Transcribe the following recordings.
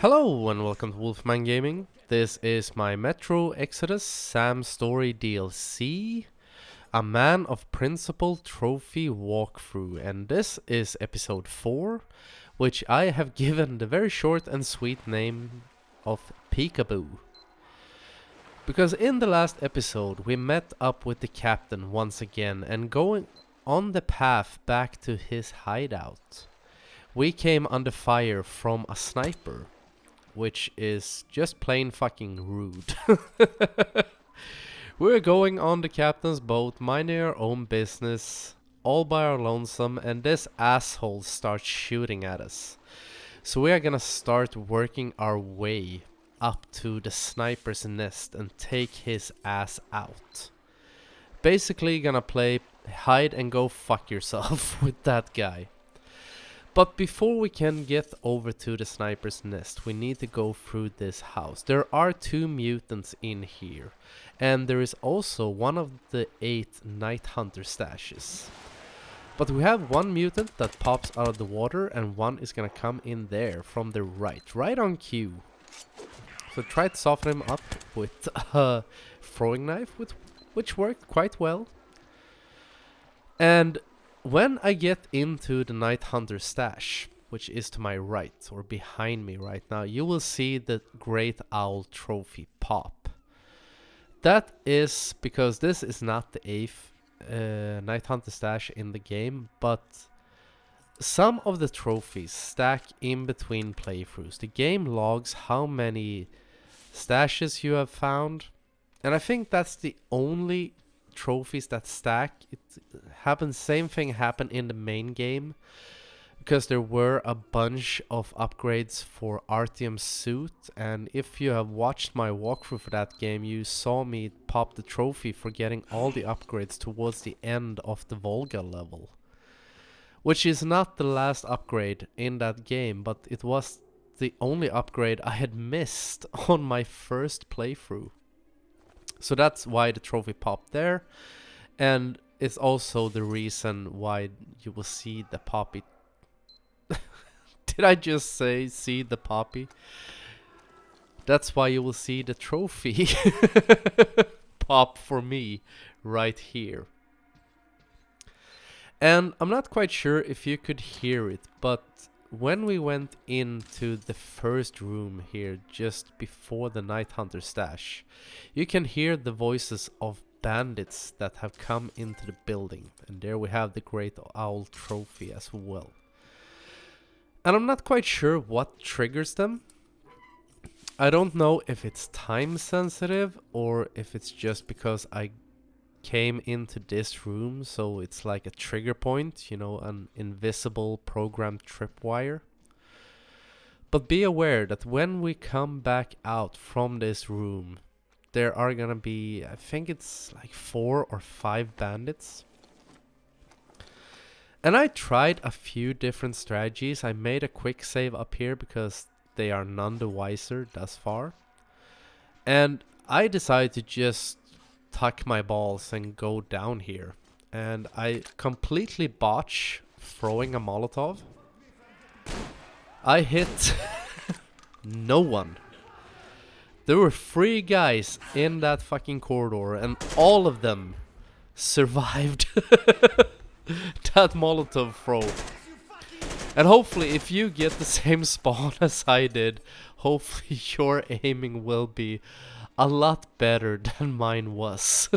Hello and welcome to Wolfman Gaming. This is my Metro Exodus Sam Story DLC, a Man of Principle trophy walkthrough, and this is episode 4, which I have given the very short and sweet name of Peekaboo. Because in the last episode we met up with the captain once again and going on the path back to his hideout. We came under fire from a sniper, which is just plain fucking rude. We're going on the captain's boat, minding our own business, all by our lonesome, and this asshole starts shooting at us. So we are gonna start working our way up to the sniper's nest and take his ass out. Basically gonna play hide and go fuck yourself with that guy. But before we can get over to the sniper's nest, we need to go through this house. There are 2 mutants in here, and there is also one of the 8 night hunter stashes. But we have 1 mutant that pops out of the water, and 1 is gonna come in there from the right on cue. So try to soften him up with a throwing knife, which worked quite well. And when I get into the Night Hunter stash, which is to my right or behind me right now, you will see the Great Owl trophy pop. That is because this is not the 8th Night Hunter stash in the game, but some of the trophies stack in between playthroughs. The game logs how many stashes you have found, and I think that's the only trophies that stack. It happens, same thing happened in the main game, because there were a bunch of upgrades for Artyom's suit, and if you have watched my walkthrough for that game, you saw me pop the trophy for getting all the upgrades towards the end of the Volga level, which is not the last upgrade in that game, but it was the only upgrade I had missed on my first playthrough. So that's why the trophy popped there, and it's also the reason why you will see the poppy. Did I just say see the poppy? That's why you will see the trophy pop for me right here. And I'm not quite sure if you could hear it, but when we went into the first room here just before the Night Hunter stash, you can hear the voices of bandits that have come into the building, and there we have the Great Owl trophy as well. And I'm not quite sure what triggers them. I don't know if it's time sensitive or if it's just because I came into this room, so it's like a trigger point, you know, an invisible programmed tripwire. But be aware that when we come back out from this room, there are gonna be, I think it's like 4 or 5 bandits. And I tried a few different strategies. I made a quick save up here because they are none the wiser thus far. And I decided to just tuck my balls and go down here, and I completely botch throwing a Molotov. I hit no one. There were 3 guys in that fucking corridor, and all of them survived that Molotov throw. And hopefully if you get the same spawn as I did, hopefully your aiming will be a lot better than mine was.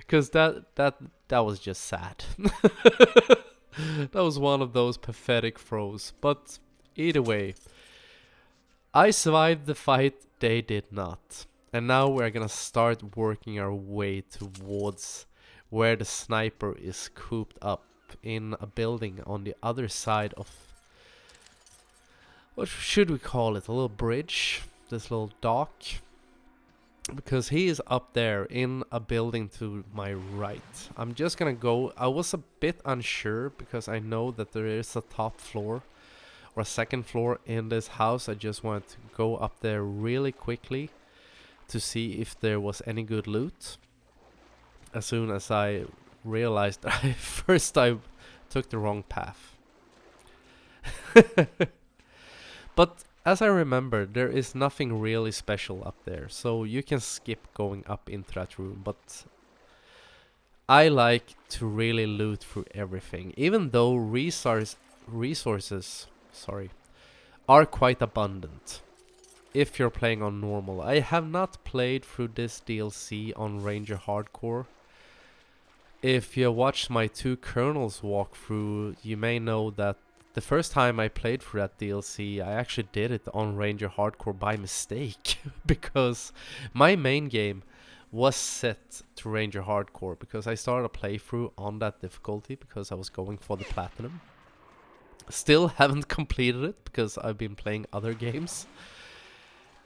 Cause that was just sad. That was one of those pathetic throws. But either way, I survived the fight, they did not. And now we're gonna start working our way towards where the sniper is cooped up in a building on the other side of, what should we call it, a little bridge, this little dock, because he is up there in a building to my right. I'm just gonna go. I was a bit unsure because I know that there is a top floor or a second floor in this house. I just wanted to go up there really quickly to see if there was any good loot. As soon as I realized that I took the wrong path. But as I remember, there is nothing really special up there, so you can skip going up into that room, but I like to really loot through everything, even though resources, sorry, are quite abundant if you're playing on normal. I have not played through this DLC on Ranger Hardcore. If you watched my 2 Kernels walkthrough, you may know that the first time I played through that DLC, I actually did it on Ranger Hardcore by mistake. Because my main game was set to Ranger Hardcore, because I started a playthrough on that difficulty because I was going for the Platinum. Still haven't completed it because I've been playing other games.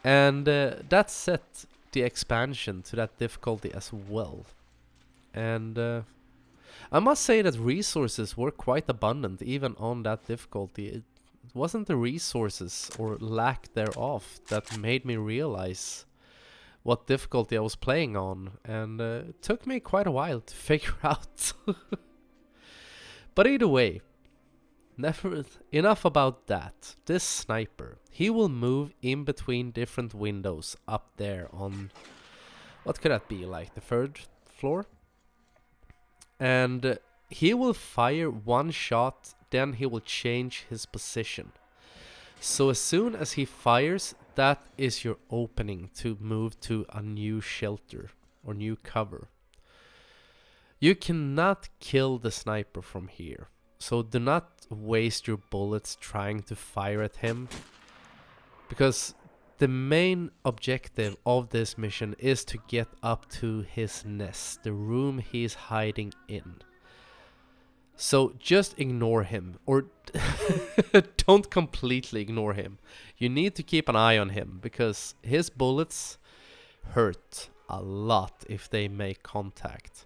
And that set the expansion to that difficulty as well. And I must say that resources were quite abundant even on that difficulty. It wasn't the resources or lack thereof that made me realize what difficulty I was playing on, and it took me quite a while to figure out. But either way, enough about that. This sniper, he will move in between different windows up there on, what could that be, like the 3rd floor? And he will fire one shot, then he will change his position. So as soon as he fires, that is your opening to move to a new shelter or new cover. You cannot kill the sniper from here, so do not waste your bullets trying to fire at him, because the main objective of this mission is to get up to his nest, the room he's hiding in. So just ignore him, or don't completely ignore him. You need to keep an eye on him, because his bullets hurt a lot if they make contact.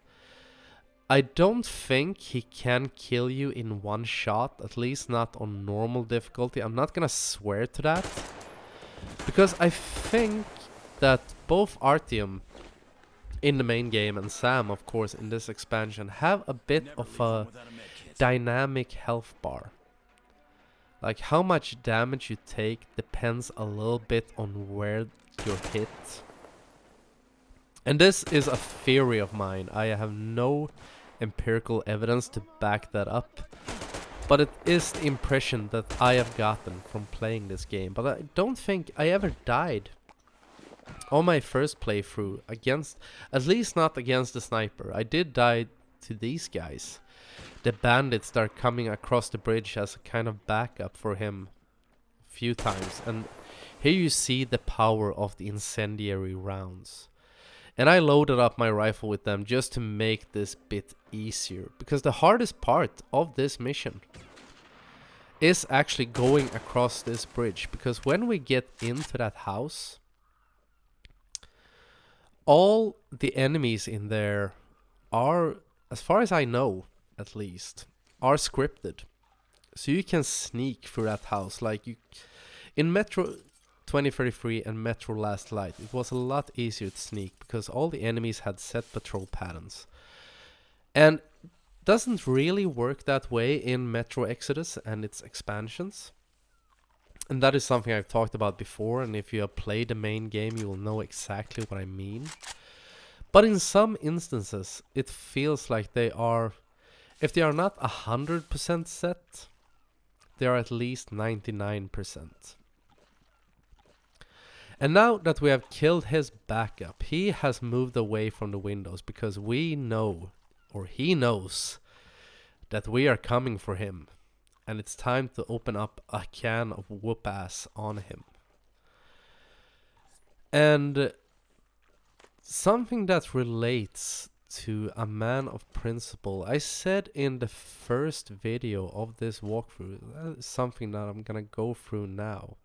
I don't think he can kill you in one shot, at least not on normal difficulty. I'm not gonna swear to that, because I think that both Artyom in the main game and Sam, of course, in this expansion, have a bit of a dynamic health bar. Like, how much damage you take depends a little bit on where you're hit. And this is a theory of mine. I have no empirical evidence to back that up, but it is the impression that I have gotten from playing this game. But I don't think I ever died on my first playthrough against, at least not against the sniper. I did die to these guys, the bandits that are coming across the bridge as a kind of backup for him a few times. And here you see the power of the incendiary rounds. And I loaded up my rifle with them just to make this bit easier, because the hardest part of this mission is actually going across this bridge, because when we get into that house, all the enemies in there are, as far as I know at least, are scripted. So you can sneak through that house. Like you in Metro 2033 and Metro Last Light, it was a lot easier to sneak because all the enemies had set patrol patterns. And doesn't really work that way in Metro Exodus and its expansions. And that is something I've talked about before, and if you have played the main game, you will know exactly what I mean. But in some instances, it feels like they are, if they are not 100% set, they are at least 99%. And now that we have killed his backup, he has moved away from the windows because we know, or he knows, that we are coming for him. And it's time to open up a can of whoop ass on him. And something that relates to a man of principle, I said in the first video of this walkthrough, that is something that I'm gonna go through now.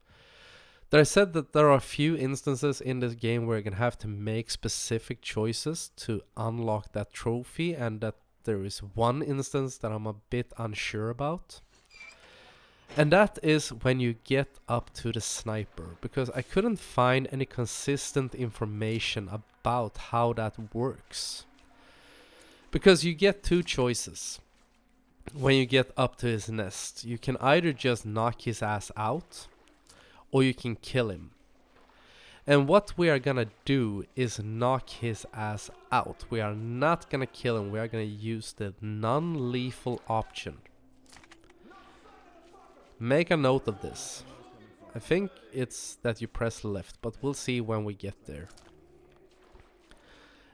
That I said that there are a few instances in this game where you're gonna have to make specific choices to unlock that trophy, and that there is one instance that I'm a bit unsure about. And that is when you get up to the sniper, because I couldn't find any consistent information about how that works. Because you get two choices when you get up to his nest. You can either just knock his ass out, or you can kill him. And what we are gonna do is knock his ass out. We are not gonna kill him, we are gonna use the non-lethal option. Make a note of this. I think it's that you press left, but we'll see when we get there.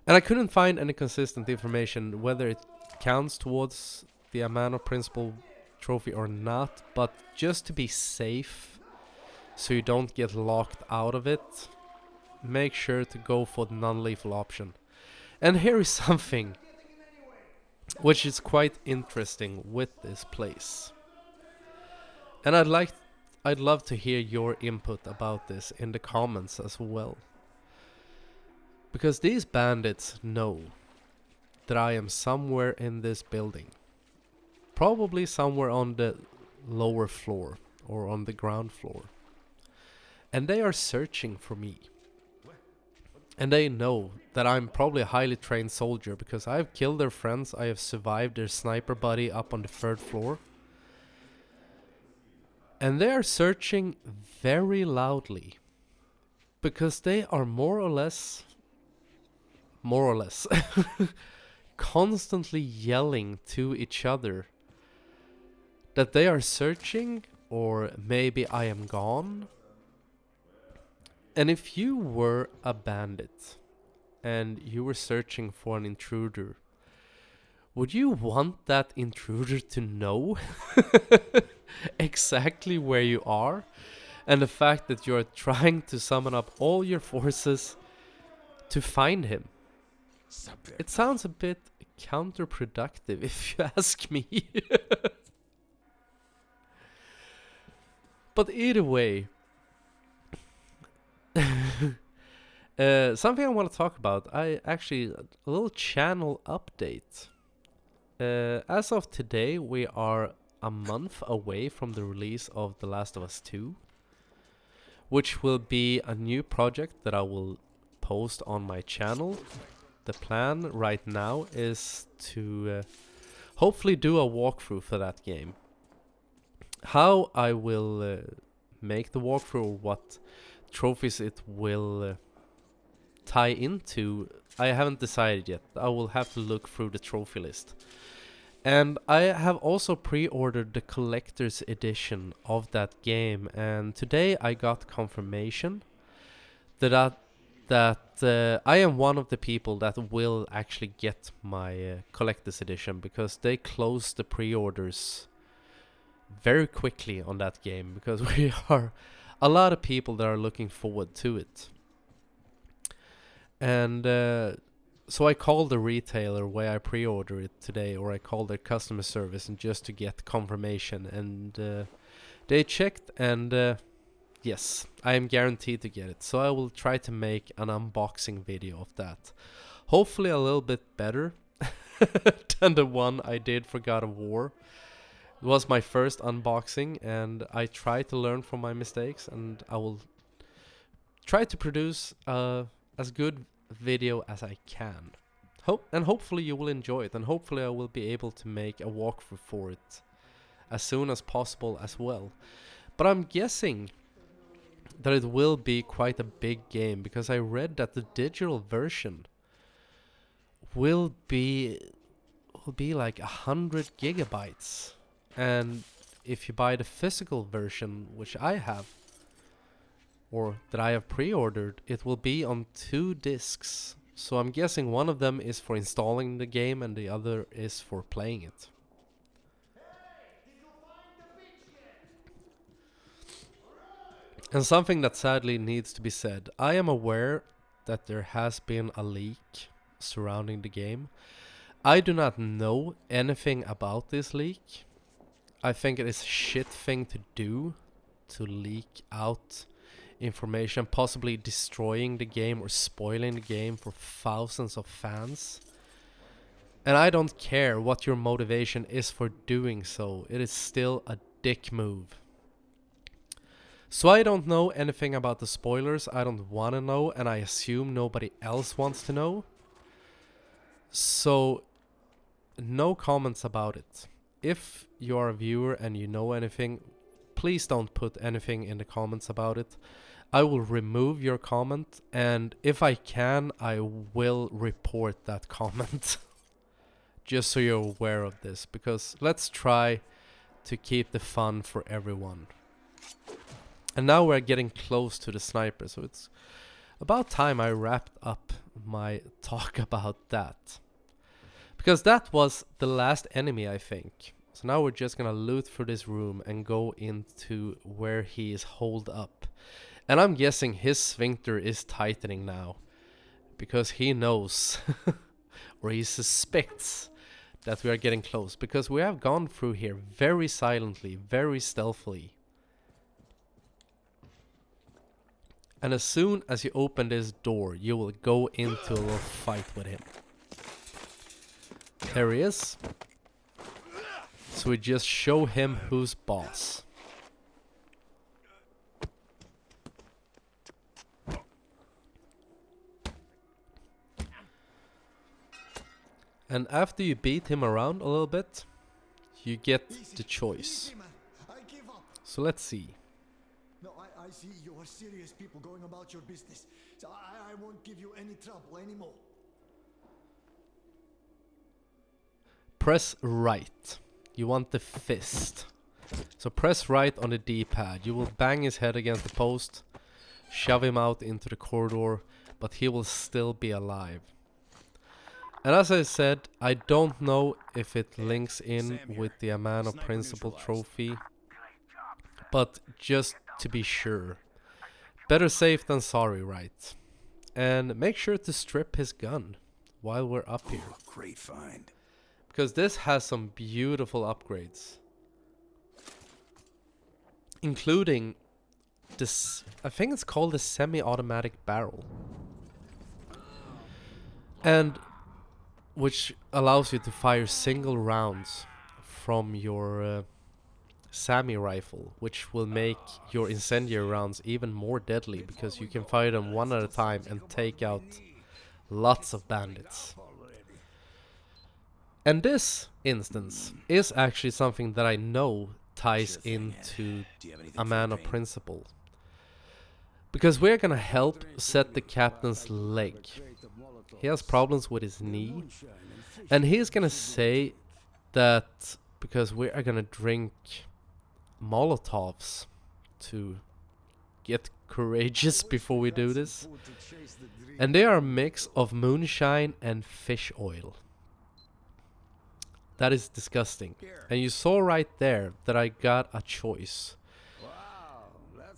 And I couldn't find any consistent information whether it counts towards the amount of principal trophy or not, but just to be safe, so you don't get locked out of it, make sure to go for the non-lethal option. And here is something which is quite interesting with this place. And I'd love to hear your input about this in the comments as well. Because these bandits know that I am somewhere in this building. Probably somewhere on the lower floor or on the ground floor. And they are searching for me. And they know that I'm probably a highly trained soldier because I have killed their friends, I have survived their sniper buddy up on the 3rd floor. And they are searching very loudly because they are more or less constantly yelling to each other that they are searching, or maybe I am gone. And if you were a bandit and you were searching for an intruder, would you want that intruder to know exactly where you are? And the fact that you're trying to summon up all your forces to find him? It sounds a bit counterproductive if you ask me. But either way, something I want to talk about, a little channel update. As of today, we are a month away from the release of The Last of Us 2, which will be a new project that I will post on my channel. The plan right now is to hopefully do a walkthrough for that game. How I will make the walkthrough, what trophies it will tie into, I haven't decided yet. I will have to look through the trophy list. And I have also pre-ordered the collector's edition of that game, and today I got confirmation that I am one of the people that will actually get my collector's edition, because they closed the pre-orders very quickly on that game, because we are a lot of people that are looking forward to it. And so I called the retailer where I pre-ordered it today, or I called their customer service, and just to get confirmation, and they checked, and yes, I am guaranteed to get it. So I will try to make an unboxing video of that. Hopefully a little bit better than the one I did for God of War. It was my first unboxing, and I try to learn from my mistakes, and I will try to produce as good video as I can. Hopefully you will enjoy it, and hopefully I will be able to make a walkthrough for it as soon as possible as well. But I'm guessing that it will be quite a big game, because I read that the digital version will be like 100 gigabytes, and if you buy the physical version, which I have, or that I have pre-ordered, it will be on 2 discs. So I'm guessing one of them is for installing the game and the other is for playing it. And something that sadly needs to be said, I am aware that there has been a leak surrounding the game. I do not know anything about this leak. I think it is a shit thing to do, to leak out information, possibly destroying the game or spoiling the game for thousands of fans. And I don't care what your motivation is for doing so, it is still a dick move. So I don't know anything about the spoilers, I don't want to know, and I assume nobody else wants to know. So no comments about it. If you are a viewer and you know anything, please don't put anything in the comments about it. I will remove your comment, and if I can, I will report that comment. Just so you're aware of this, because let's try to keep the fun for everyone. And now we're getting close to the sniper, so it's about time I wrapped up my talk about that. Because that was the last enemy, I think. So now we're just gonna loot through this room and go into where he is holed up. And I'm guessing his sphincter is tightening now. Because he knows, or he suspects, that we are getting close. Because we have gone through here very silently, very stealthily. And as soon as you open this door, you will go into a little fight with him. There he is. So we just show him who's boss. And after you beat him around a little bit, you get the choice. So let's see. No, I see you are serious people going about your business. So I won't give you any trouble anymore. Press right. You want the fist. So press right on the D-pad. You will bang his head against the post, shove him out into the corridor, but he will still be alive. And as I said, I don't know if it links in with the Amano Principal trophy, but just to be sure. Better safe than sorry, right? And make sure to strip his gun while we're up here. Great find. Because this has some beautiful upgrades. Including this, I think it's called the semi-automatic barrel. And which allows you to fire single rounds from your Sammy rifle, which will make your incendiary rounds even more deadly because you can fire them one at a time and take out lots of bandits. And this instance is actually something that I know ties into Amano Principle. Because we're gonna help set the captain's leg. He has problems with his knee. And he's gonna say that because we are gonna drink Molotovs to get courageous before we do this. And they are a mix of moonshine and fish oil. That is disgusting. And you saw right there that I got a choice.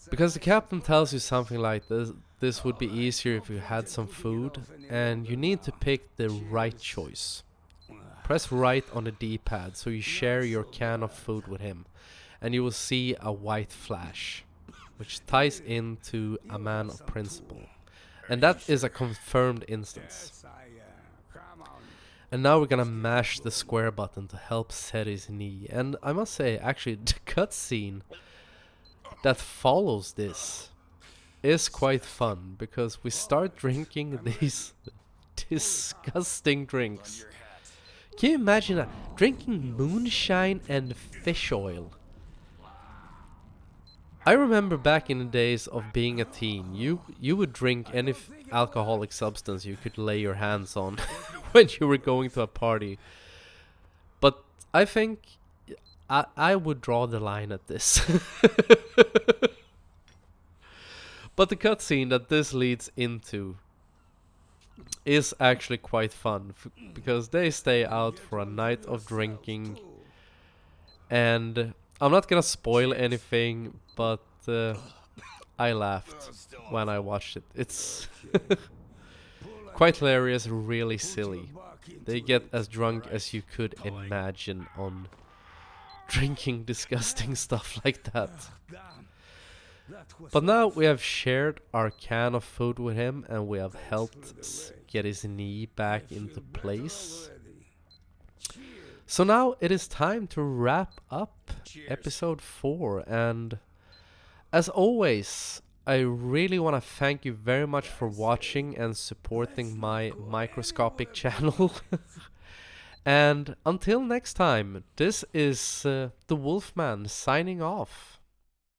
Because the captain tells you something like this would be easier if you had some food, and you need to pick the right choice. Press right on the D-pad so you share your can of food with him, and you will see a white flash, which ties into a man of principle. And that is a confirmed instance. And now we're gonna mash the square button to help set his knee. And I must say, actually, the cutscene that follows this is quite fun, because we start drinking these disgusting drinks. Can you imagine that? Drinking moonshine and fish oil. I remember back in the days of being a teen, you would drink any alcoholic substance you could lay your hands on when you were going to a party. But I think I would draw the line at this. But the cutscene that this leads into is actually quite fun, because they stay out for a night of drinking. And I'm not gonna spoil anything, but I laughed when I watched it. It's quite hilarious, really silly. They get as drunk as you could imagine on drinking disgusting stuff like that. But now we have shared our can of food with him, and we have helped get his knee back into place. So now it is time to wrap up episode 4, and as always, I really want to thank you very much for watching and supporting my microscopic channel. And until next time, this is the Wolfman signing off.